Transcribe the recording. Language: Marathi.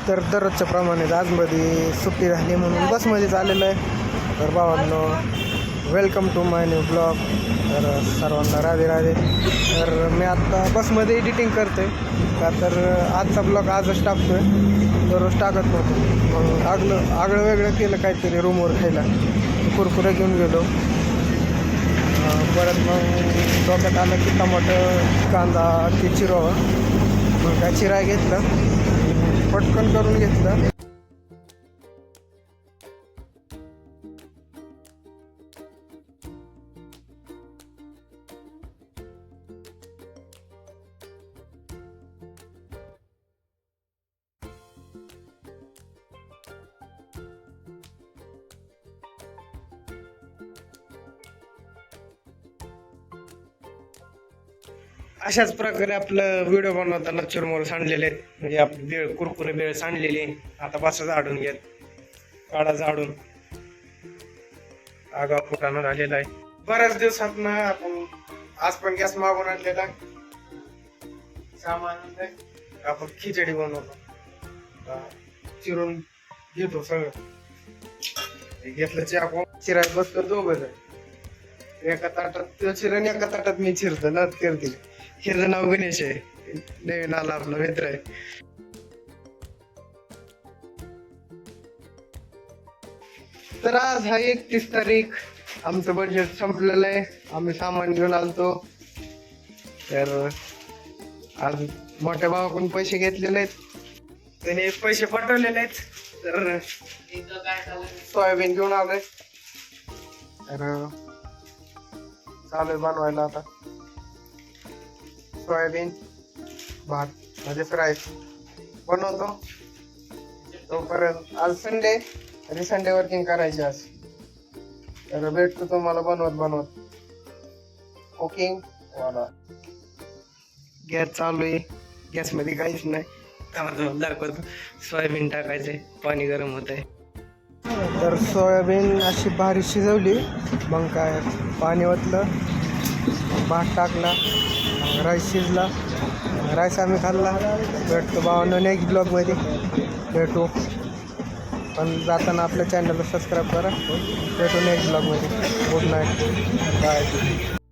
तर दररोजच्या प्रमाणे आजमध्ये सुट्टी झाली म्हणून बसमध्येच आलेलं आहे. तर भावांनो, welcome to my new blog. तर सर्वांना राधे राधे. तर मी आत्ता बसमध्ये एडिटिंग करतो आहे का, तर आजचा ब्लॉग आजच टाकतो आहे, दररोज टाकत नव्हतो. मग आगळं वेगळं केलं काहीतरी रूमवर खायला. कुरकुरे घेऊन गेलो. परत मग डोक्यात आलं की टमाटर कांदा ते चिरावा. मग काय चिराय घेतलं, पटकन करून घेतलं. अशाच प्रकारे आपलं व्हिडिओ बनवताना चुरमुर सांडलेले आहेत. म्हणजे आपली बेळ कुरकुरे बेळ सांडलेली. आता बसा झाडून घेत, काढा झाडून. आगाव फुटाणं राहिलेला आहे. बऱ्याच दिवसात ना आपण आज पण गॅस मागून आणलेला सामान. आपण खिचडी बनवतो, चिरून घेतो सगळं. घेतलं चाकू, चिरायत बसतो दोघं. एका ताटात चिरण, एका ताटात मी चिरतो ना करते. हिचं नाव गणेश आहे, नवीन आला आपला मित्र आहे. तर आज हा 31 तारीख. आमचं बजेट संपलेलं आहे. आम्ही सामान घेऊन आलतो. तर आज मोठ्या भावाकडून पैसे घेतलेले आहेत, त्याने पैसे पाठवलेले आहेत. तर सोयाबीन घेऊन आलोय. तर चालू बनवायला आता सोयाबीन भात म्हणजे फ्राय बनवतो. तोपर्यंत आज संडे आणि संडे वर्किंग करायचे आज. तर भेटतो तुम्हाला बनवत कुकिंग वाला. गॅस चालू आहे, गॅसमध्ये काहीच नाही. दाखवतो. सोयाबीन टाकायचे, पाणी गरम होत आहे. तर सोयाबीन अशी भारी शिजवली. मग काय पाणी ओतलं, भात टाकला, राईस शिजला. राईस आम्ही खाल्ला. भेटतो भावांनो नेक्स्ट ब्लॉगमध्ये. भेटू, पण जाताना आपल्या चॅनलला सबस्क्राईब करा. भेटू नेक्स्ट ब्लॉगमध्ये. Good night, bye.